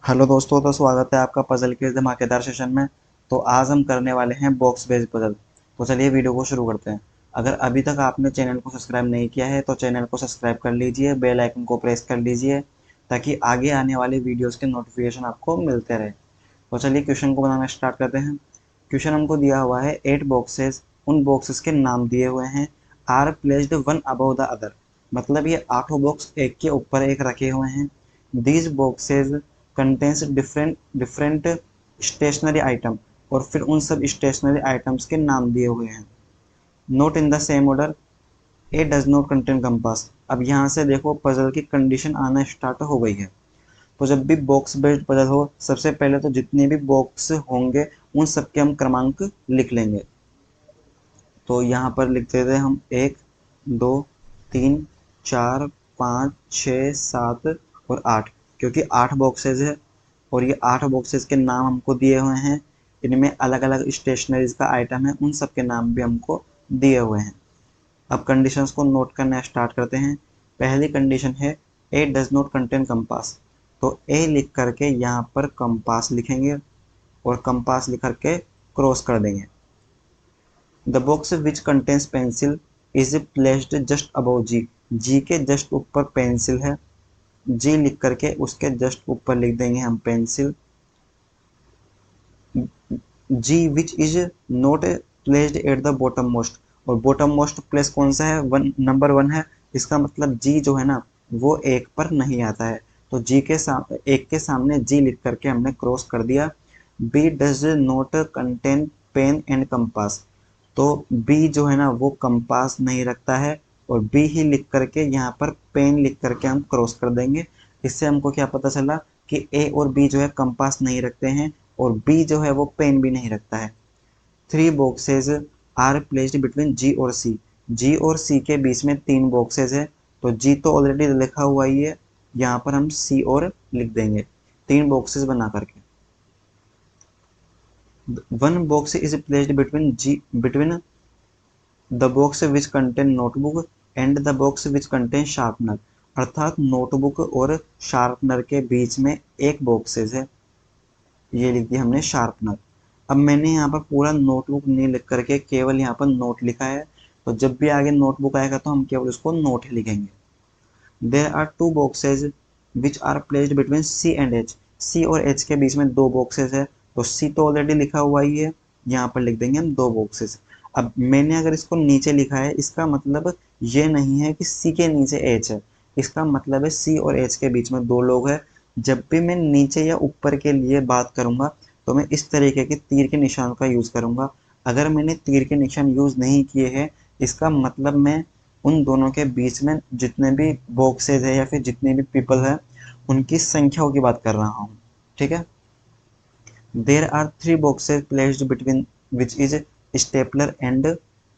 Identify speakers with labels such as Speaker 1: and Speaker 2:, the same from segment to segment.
Speaker 1: Hello दोस्तों, तो स्वागत है आपका पजल के इस धमाकेदार सेशन में। तो आज हम करने वाले हैं बॉक्स बेस्ड पजल। तो चलिए वीडियो को शुरू करते हैं। अगर अभी तक आपने चैनल को सब्सक्राइब नहीं किया है तो चैनल को सब्सक्राइब कर लीजिए, बेल आइकन को प्रेस कर लीजिए ताकि आगे आने वाले वीडियोस के नोटिफिकेशन आपको मिलते रहे। तो चलिए क्वेश्चन को बनाना स्टार्ट करते हैं। क्वेश्चन हमको दिया हुआ है 8 बॉक्सेस। उन बॉक्सेस के नाम दिए हुए हैं। Are placed one above the other, मतलब ये आठों बॉक्स एक के ऊपर एक रखे हुए हैं। These boxes contains different different stationery item, और फिर उन सब स्टेशनरी आइटम्स के नाम दिए हुए हैं। Note in the same order, A does not contain compass. अब यहाँ से देखो पजल की कंडीशन आना स्टार्ट हो गई है। तो जब भी बॉक्स बेस्ड पजल हो, सबसे पहले तो जितने भी बॉक्स होंगे उन सबके हम क्रमांक लिख लेंगे। तो यहाँ पर लिख देते हैं हम 1, 2, 3, 4, 5, 6, 7 और 8, क्योंकि 8 बॉक्सेज है और ये 8 बॉक्सेस के नाम हमको दिए हुए हैं। इनमें अलग अलग स्टेशनरीज का आइटम है, उन सब के नाम भी हमको दिए हुए हैं। अब कंडीशंस को नोट करना स्टार्ट करते हैं। पहली कंडीशन है ए डज नॉट कंटेन कंपास। तो ए लिख करके यहाँ पर कंपास लिखेंगे और कंपास लिख करके क्रॉस कर देंगे। The box which contains pencil is placed just above G. G के जस्ट ऊपर पेंसिल है। जी लिख करके उसके जस्ट ऊपर लिख देंगे हम pencil. G which is not placed at the bottom most, और बॉटम मोस्ट प्लेस कौन सा है, नंबर 1 है। इसका मतलब जी जो है ना वो एक पर नहीं आता है। तो जी के सामने, एक के सामने जी लिख करके हमने क्रॉस कर दिया। B does not contain pen and compass. तो बी जो है ना वो कंपास नहीं रखता है, और बी ही लिख करके यहाँ पर पेन लिख करके हम क्रॉस कर देंगे। इससे हमको क्या पता चला कि ए और बी जो है कंपास नहीं रखते हैं, और बी जो है वो पेन भी नहीं रखता है। 3 boxes are placed between G और सी। जी और सी के बीच में 3 बॉक्सेज है। तो जी तो ऑलरेडी लिखा हुआ ही है, यहाँ पर हम सी और लिख देंगे 3 बॉक्सेज बना करके। 1 box is placed between the box which contain notebook and the box which contain sharpener. अर्थात नोटबुक और शार्पनर के बीच में एक बॉक्सेज है, ये लिख दिया हमने शार्पनर। अब मैंने यहाँ पर पूरा नोटबुक नहीं लिख करके केवल यहाँ पर नोट लिखा है। तो जब भी आगे नोटबुक आएगा तो हम केवल उसको नोट ही लिखेंगे। There are 2 boxes which are placed between C and H. C और एच के बीच में 2 बॉक्सेज है। तो सी तो ऑलरेडी लिखा हुआ ही है, यहाँ पर लिख देंगे हम 2 बॉक्सेज। अब मैंने अगर इसको नीचे लिखा है, इसका मतलब ये नहीं है कि सी के नीचे एच है। इसका मतलब है सी और एच के बीच में 2 लोग हैं। जब भी मैं नीचे या ऊपर के लिए बात करूंगा तो मैं इस तरीके के तीर के निशान का यूज करूंगा। अगर मैंने तीर के निशान यूज नहीं किए हैं, इसका मतलब मैं उन दोनों के बीच में जितने भी बॉक्सेज है या फिर जितने भी पीपल है उनकी संख्याओं की बात कर रहा हूँ। ठीक है। There are 3 boxes placed between which is stapler and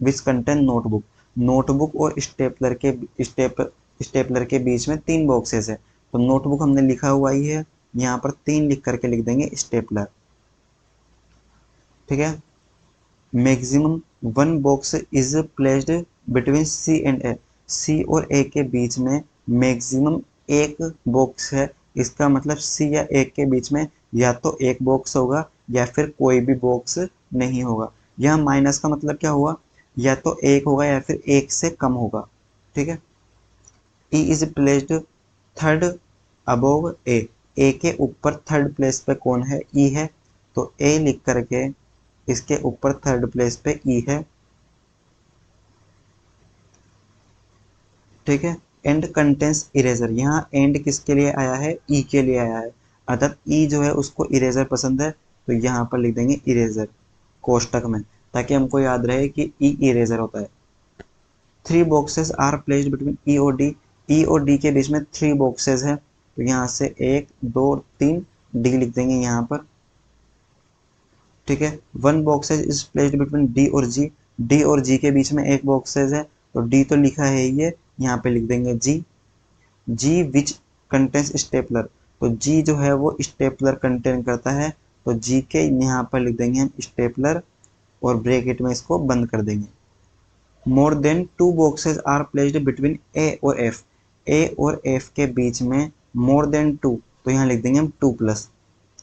Speaker 1: which contain notebook. Notebook और स्टेपलर के बीच में 3 बॉक्सेस है। तो नोटबुक हमने लिखा हुआ ही है, यहाँ पर 3 लिख करके लिख देंगे स्टेपलर। ठीक है। Maximum 1 box is placed between C and A. C और ए के बीच में मैक्सिमम एक बॉक्स है। इसका मतलब सी या ए के बीच में या तो एक बॉक्स होगा या फिर कोई भी बॉक्स नहीं होगा। यह माइनस का मतलब क्या हुआ, या तो एक होगा या फिर एक से कम होगा। ठीक है। E is placed third above A. A के ऊपर थर्ड प्लेस पे कौन है, ई है। तो ए लिख करके इसके ऊपर थर्ड प्लेस पे ई है। ठीक है। एंड कंटेंस इरेजर, यहाँ एंड किसके लिए आया है, ई के लिए आया है। अर्थात ई जो है उसको इरेजर पसंद है, तो यहाँ पर लिख देंगे इरेजर कोष्टक में, ताकि हमको याद रहे कि ई इरेजर होता है। 3 boxes are placed between E और डी। ई और डी के बीच में 3 बॉक्सेस है। तो यहाँ से 1, 2, 3 डी लिख देंगे यहाँ पर। ठीक है। 1 boxes is placed between D और जी। डी और जी के बीच में एक बॉक्सेज है। तो डी तो लिखा है ये, यहाँ पे लिख देंगे जी। जी विच कंटेंस स्टेपलर। तो जी जो है वो स्टेपलर कंटेन करता है। तो जी के यहाँ पर लिख देंगे हम स्टेपलर, और ब्रैकेट में इसको बंद कर देंगे। More than 2 boxes are placed between A और एफ। ए और एफ के बीच में मोर देन 2, तो यहाँ लिख देंगे हम 2 प्लस।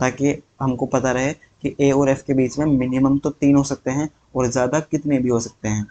Speaker 1: ताकि हमको पता रहे कि ए और एफ के बीच में मिनिमम तो 3 हो सकते हैं और ज़्यादा कितने भी हो सकते हैं।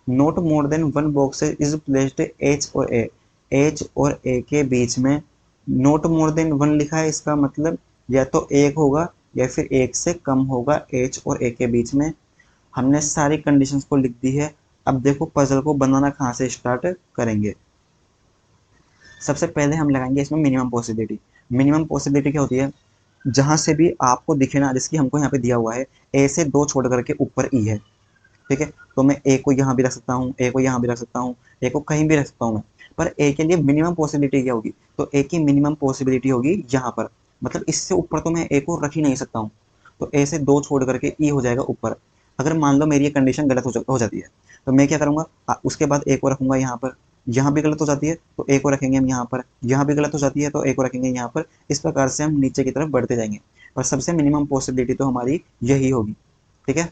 Speaker 1: Not more than 1 box is placed H और ए, एच और ए के बीच में नॉट मोर देन 1 लिखा है, इसका मतलब या तो एक होगा या फिर एक से कम होगा एच और ए के बीच में। हमने सारी कंडीशंस को लिख दी है। अब देखो पजल को बनाना कहाँ से स्टार्ट करेंगे। सबसे पहले हम लगाएंगे इसमें मिनिमम पॉसिबिलिटी। मिनिमम पॉसिबिलिटी क्या होती है, जहां से भी आपको दिखे ना, जैसे कि हमको यहाँ पे दिया हुआ है ए से 2 छोड़ करके ऊपर ई है, ठीक है, तो मैं ए को यहाँ भी रख सकता हूँ, ए को यहाँ भी रख सकता हूँ, ए को कहीं भी रख सकता हूँ मैं। पर ए के लिए मिनिमम पॉसिबिलिटी क्या होगी, तो ए की मिनिमम पॉसिबिलिटी होगी यहाँ पर, मतलब इससे ऊपर तो मैं ए को रख ही नहीं सकता हूँ। तो ए से 2 छोड़ करके ई हो जाएगा ऊपर। अगर मान लो मेरी ये कंडीशन गलत हो जाती है, तो मैं क्या करूँगा, उसके बाद ए को रखूँगा यहाँ पर, यहाँ भी गलत हो जाती है तो ए को रखेंगे हम यहाँ पर, यहाँ भी गलत हो जाती है तो ए को रखेंगे यहाँ पर। इस प्रकार से हम नीचे की तरफ बढ़ते जाएंगे और सबसे मिनिमम पॉसिबिलिटी तो हमारी यही होगी, ठीक है।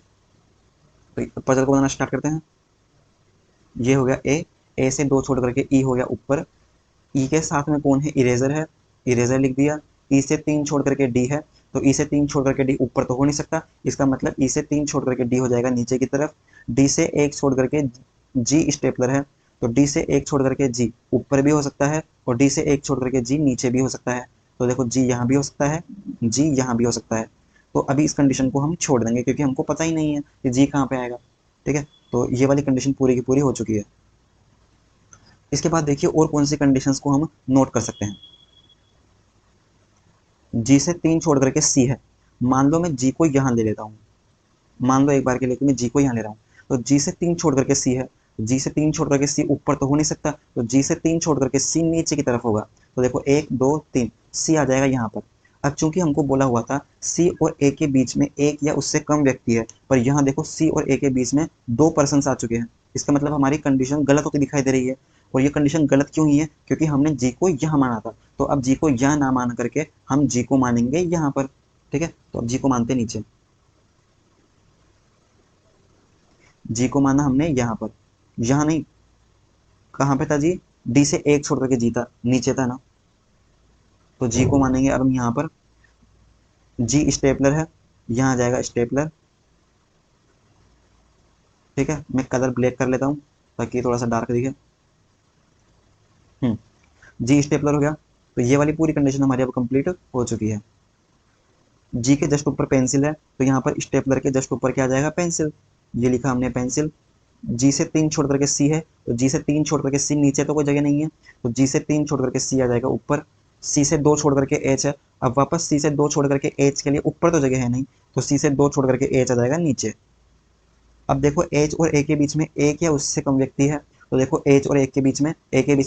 Speaker 1: तो पजल को बनाना स्टार्ट करते हैं। ये हो गया ए, ए से 2 छोड़ करके ई हो गया ऊपर, ई के साथ में कौन है, इरेजर है, इरेजर लिख दिया। ई से 3 छोड़ करके डी है, तो ई से 3 छोड़ करके डी ऊपर तो हो नहीं सकता, इसका मतलब ई से 3 छोड़ करके डी हो जाएगा नीचे की तरफ। डी से 1 छोड़ करके जी स्टेपलर है, तो डी से 1 छोड़ करके जी ऊपर भी हो सकता है और डी से 1 छोड़ करके जी नीचे भी हो सकता है। तो देखो जी यहाँ भी हो सकता है, जी यहाँ भी हो सकता है। तो अभी इस कंडीशन को हम छोड़ देंगे क्योंकि हमको पता ही नहीं है कि जी कहाँ पे आएगा, ठीक है। तो ये वाली कंडीशन पूरी की पूरी हो चुकी है। इसके बाद देखिए और कौन सी कंडीशंस को हम नोट कर सकते हैं। जी से 3 छोड़ करके सी है, मान लो मैं जी को यहाँ ले लेता हूँ, मान लो एक बार के लिए कि मैं जी को यहाँ ले रहा हूँ, तो जी से 3 छोड़ करके सी है, जी से 3 छोड़ करके सी ऊपर तो हो नहीं सकता, तो जी से 3 छोड़ करके सी नीचे की तरफ होगा। तो देखो 1 2 3 सी आ जाएगा यहाँ पर। अब चूंकि हमको बोला हुआ था सी और ए के बीच में एक या उससे कम व्यक्ति है, पर यहाँ देखो सी और ए के बीच में 2 पर्सन आ चुके हैं, इसका मतलब हमारी कंडीशन गलत होती दिखाई दे रही है। और ये कंडीशन गलत क्यों हुई है, क्योंकि हमने जी को यहाँ माना था। तो अब जी को यहाँ ना मान करके हम जी को मानेंगे यहाँ पर, ठीक है। तो अब जी को मानते नीचे, जी को माना हमने यहाँ पर, यहाँ नहीं, कहाँ पे था जी, डी से 1 छोड़ करके जी था, नीचे था ना, तो जी को मानेंगे अब हम यहाँ पर। जी स्टेपलर है, यहाँ आ जाएगा स्टेपलर, ठीक है। मैं कलर ब्लैक कर लेता हूँ ताकि थोड़ा सा डार्क दिखे। जी स्टेपलर हो गया। तो ये वाली पूरी कंडीशन हमारी अब कंप्लीट हो चुकी है। जी के जस्ट ऊपर पेंसिल है, तो यहाँ पर स्टेपलर के जस्ट ऊपर क्या आ जाएगा, पेंसिल, ये लिखा हमने पेंसिल। जी से 3 छोड़ करके सी है, तो जी से 3 छोड़ करके सी नीचे तो कोई जगह नहीं है, तो जी से 3 छोड़ करके सी आ जाएगा ऊपर। सी से 2 छोड़ करके एच है, अब वापस सी से 2 छोड़ करके एच के लिए ऊपर तो जगह है नहीं, तो सी से 2 छोड़ करके एच आ जाएगा नीचे। अब देखो एच और ए के बीच में एक या उससे कम व्यक्ति है, तो देखो एच और ए के बीच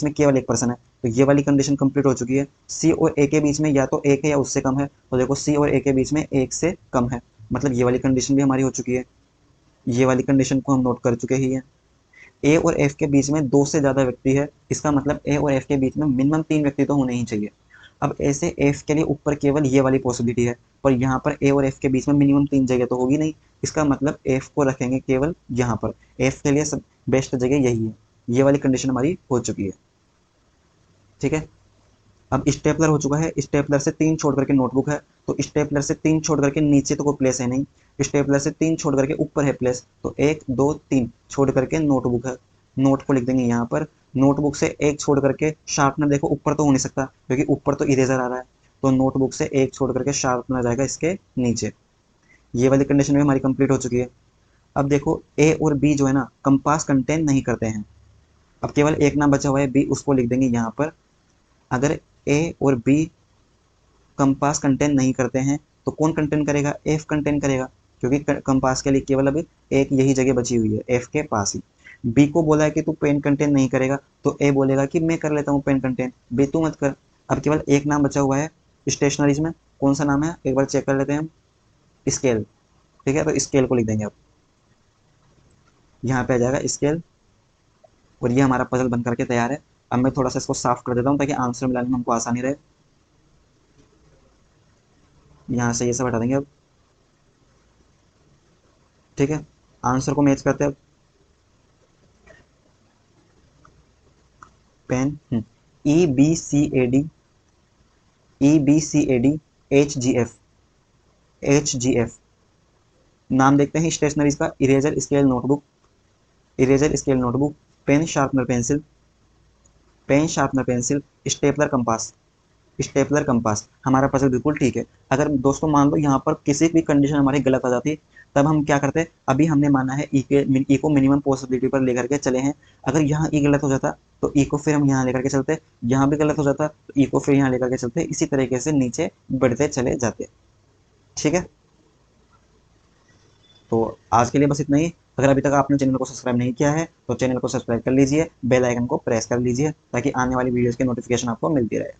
Speaker 1: में केवल एक पर्सन है, तो ये वाली कंडीशन कंप्लीट हो चुकी है। सी और ए के बीच में या तो एक है या उससे कम है, तो देखो सी और ए के बीच में एक से कम है, मतलब ये वाली कंडीशन भी हमारी हो चुकी है। ये वाली कंडीशन को हम नोट कर चुके ही हैं। ए और एफ के बीच में 2 से ज़्यादा व्यक्ति है, इसका मतलब ए और एफ के बीच में मिनिमम 3 व्यक्ति तो होने ही चाहिए। अब ए से एफ के लिए ऊपर केवल ये वाली पॉसिबिलिटी है, पर यहाँ पर ए और एफ के बीच में मिनिमम 3 जगह तो होगी नहीं, इसका मतलब एफ को रखेंगे केवल यहाँ पर, एफ के लिए सब बेस्ट जगह यही है। ये वाली कंडीशन हमारी हो चुकी है, ठीक है। अब स्टेपलर हो चुका है, स्टेपलर से 3 छोड़ करके नोटबुक है, तो स्टेपलर से 3 छोड़ करके नीचे तो कोई प्लेस है नहीं, स्टेपलर से 3 छोड़ करके ऊपर है प्लेस, तो 1 2 3 छोड़ करके नोटबुक है, नोट को लिख देंगे यहाँ पर। नोटबुक से 1 छोड़ करके शार्पनर, देखो ऊपर तो हो नहीं सकता क्योंकि ऊपर तो इरेजर आ रहा है, तो नोटबुक से 1 छोड़ करके शार्पनर आ जाएगा इसके नीचे। ये वाली कंडीशन भी हमारी कंप्लीट हो चुकी है। अब देखो ए और बी जो है ना कंपास कंटेन नहीं करते हैं, अब केवल एक नाम बचा हुआ है बी, उसको लिख देंगे यहाँ पर। अगर ए और बी कंपास कंटेन नहीं करते हैं तो कौन कंटेन करेगा, एफ कंटेन करेगा, क्योंकि कंपास के लिए केवल अब एक यही जगह बची हुई है एफ के पास ही। बी को बोला है कि तू पेन कंटेन नहीं करेगा, तो ए बोलेगा कि मैं कर लेता हूँ पेन कंटेन, बी तू मत कर। अब केवल एक नाम बचा हुआ है स्टेशनरीज में, कौन सा नाम है एक बार चेक कर लेते हैं हम, स्केल, ठीक है। तो स्केल को लिख देंगे, अब यहाँ पे आ जाएगा स्केल, और ये हमारा पजल बन करके तैयार है। अब मैं थोड़ा सा इसको साफ कर देता हूँ ताकि आंसर मिलाने में हमको आसानी रहे। यहाँ से ये सब हटा देंगे अब, ठीक है। आंसर को मैच करते हैं अब, pen, E B C A D, E B C A D H G F, HGF। नाम देखते हैं स्टेशनरीज का, eraser scale notebook, eraser scale notebook, pen sharpener pencil, pen sharpener pencil, stapler compass, stapler compass. हमारा puzzle बिल्कुल ठीक है। अगर दोस्तों मान लो यहाँ पर किसी भी कंडीशन हमारी गलत आ जाती, तब हम क्या करते? अभी हमने माना है ई को मिनिमम पॉसिबिलिटी पर लेकर के चले हैं। अगर यहाँ ई गलत हो जाता तो ई को फिर हम यहाँ लेकर के चलते, यहाँ भी गलत हो जाता तो ई को फिर यहाँ लेकर के चलते, इसी तरीके से नीचे बढ़ते चले जाते। ठीक है, तो आज के लिए बस इतना ही। अगर अभी तक आपने चैनल को सब्सक्राइब नहीं किया है तो चैनल को सब्सक्राइब कर लीजिए, बेल आइकन को प्रेस कर लीजिए ताकि आने वाली वीडियोस की नोटिफिकेशन आपको मिलती रहे।